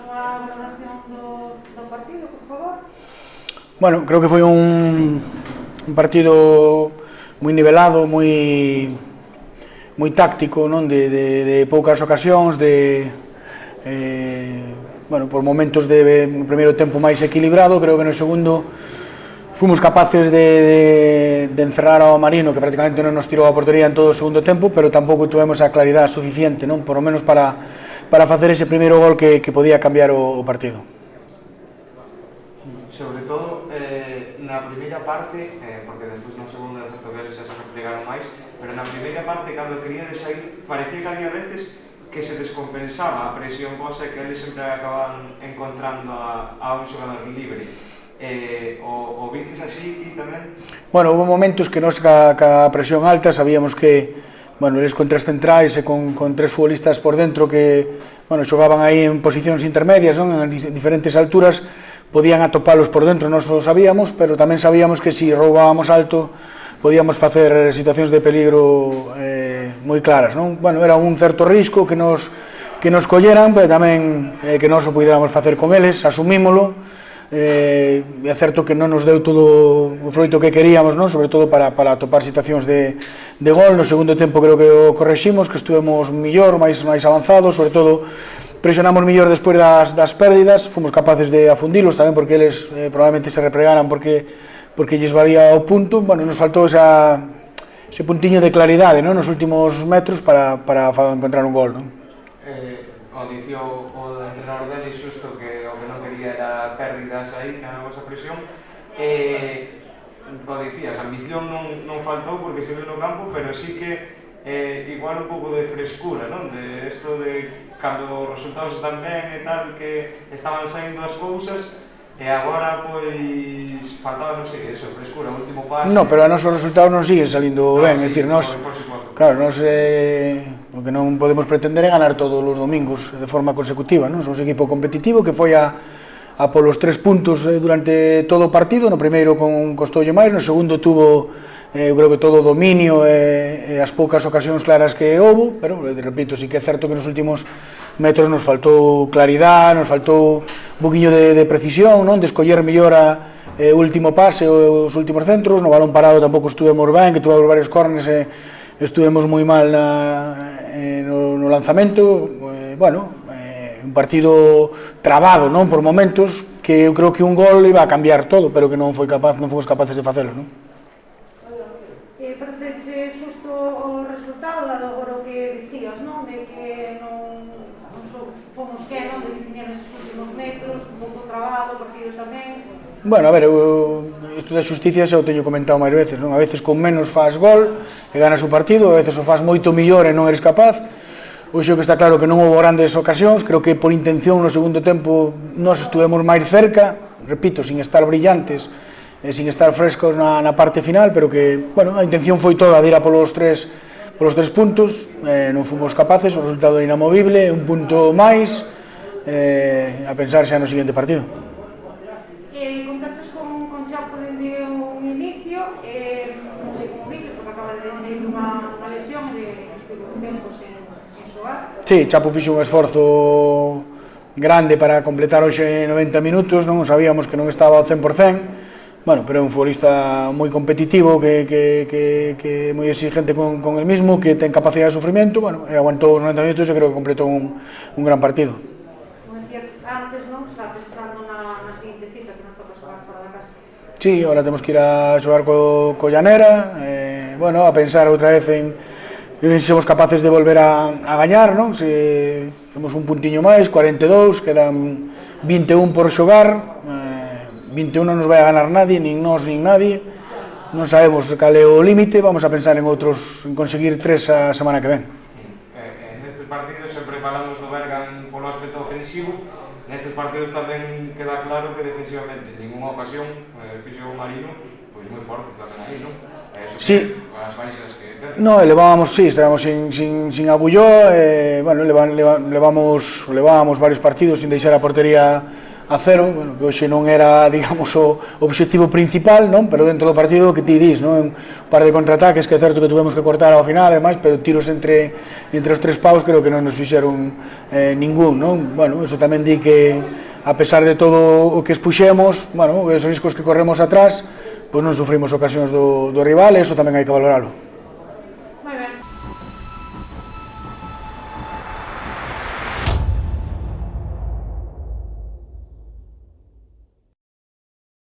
unha valoración do partido, por favor? Bueno, creo que foi un partido moi nivelado, moi táctico, non? De poucas ocasións, bueno, por momentos de primeiro tempo máis equilibrado. Creo que no segundo fomos capaces de encerrar ao Marino, que prácticamente non nos tirou a portería en todo o segundo tempo, pero tampouco tuvemos a claridade suficiente, non? Por lo menos para facer ese primeiro gol que podía cambiar o partido. Sobre todo na primeira parte, porque despois na segunda e terceira vez xa se replegaron máis, pero na primeira parte, cando quería de sair, parecía que había veces que se descompensaba a presión vosa e que eles sempre acababan encontrando a un xogador libre. O vistes así ti tamén? Bueno, houve momentos que nos ca presión alta sabíamos que, bueno, eles con tres centrais e con tres futbolistas por dentro que, bueno, xogaban aí en posicións intermedias, non? En diferentes alturas, podían atopalos por dentro, nós o sabíamos, pero tamén sabíamos que se roubábamos alto podíamos facer situacións de peligro moi claras, non? Bueno, era un certo risco que nos colleran, pero tamén que nós o puidéramos facer con eles, asumímolo. É certo que non nos deu todo o froito que queríamos, non? Sobre todo para atopar situacións de gol. No segundo tempo creo que o correximos, que estuvemos mellor, máis avanzados, sobre todo presionamos mellor despois das pérdidas, fomos capaces de afundilos tamén porque eles probablemente se repregaran porque lles valía o punto. Bueno, nos faltou ese puntiño de claridade, non? Nos últimos metros para encontrar un gol, non? O dicía o entrenador dele xusto que o que non quería era pérdidas aí na vosa presión. O dicías, a ambición non faltou porque se ve no campo, pero sí que igual un pouco de frescura, non? De isto de cando os resultados están ben e tal, que estaban saindo as cousas, e agora, pois, faltaba, non sei, eso, frescura, o último pase... No, pero a nosos resultados non siguen salindo ben, é dicir, nós... Claro, nós o que non podemos pretender é ganar todos os domingos de forma consecutiva, non? Somos un equipo competitivo que foi a polos 3 puntos durante todo o partido. No primeiro costoulle máis, no segundo tuvo, eu creo que todo o dominio e as poucas ocasións claras que houve, pero, repito, sí que é certo que nos últimos metros nos faltou claridade, nos faltou un poquinho de precisión, non? De escoller mellor o último pase, os últimos centros. No balón parado tampouco estuvemos ben, que tuvemos varios córneres e estuvemos moi mal no lanzamento. Bueno, un partido trabado, non? Por momentos, que eu creo que un gol iba a cambiar todo, pero que non fomos capaces de facelo, non? Pareceche xusto o resultado, dado agora o que dicías, non? De que non fomos que non de definir esos últimos metros, un pouco trabado, o partido tamén. Bueno, a ver, isto da xusticia xa o teño comentado máis veces, non? A veces con menos faz gol e ganas o partido, a veces o faz moito millor e non eres capaz. Hoxe que está claro que non houve grandes ocasións, creo que por intención no segundo tempo nós estuvemos máis cerca, repito, sin estar brillantes, sin estar frescos na parte final, pero que, bueno, a intención foi toda de ir a polos tres puntos, non fomos capaces, o resultado é inamovible, un punto máis, a pensar xa no seguinte partido. Contactos con Chapo dende o inicio, non sei como bicho, porque acaba de sair unha lesión de estuvo un tempo sen xogar. Sí, Chapo fixo un esforzo grande para completar hoxe 90 minutos, non sabíamos que non estaba ao 100%, bueno, pero é un futbolista moi competitivo, que é moi exigente con el mismo, que ten capacidade de sufrimiento, bueno, e aguantou 90 minutos e creo que completou un gran partido. Como decías antes, non? Está pensando na seguinte cita que nos toca xogar fora da casa. Sí, ahora temos que ir a xogar co Llanera, bueno, a pensar outra vez en se somos capaces de volver a gañar, non? Se somos un puntiño máis, 42, quedan 21 por xogar, 21 non nos vai a ganar nadie, nin nós nin nadie, non sabemos cal é o límite, vamos a pensar en outros, en conseguir 3 a semana que ven. Nestes partidos sempre falamos do Bergan polo aspecto ofensivo, nestes partidos tamén queda claro que defensivamente, en ninguna ocasión fixo o Marino, pois moi fortes tamén aí, non? Sí. As baixas que ten. No, levábamos, sí, estábamos sin Agulló, bueno, levábamos varios partidos sin deixar a portería a 0, bueno, que hoxe non era, digamos, o obxectivo principal, non? Pero dentro do partido que ti dis, non? Un par de contraataques, que é certo que tuvemos que cortar ao final, ademais, pero tiros entre os tres paus creo que non nos fixeron ningún, non? Bueno, eso tamén di que, a pesar de todo o que expuxemos, bueno, os riscos que corremos atrás, pois non sufrimos ocasións do rival, e eso tamén hai que valoralo.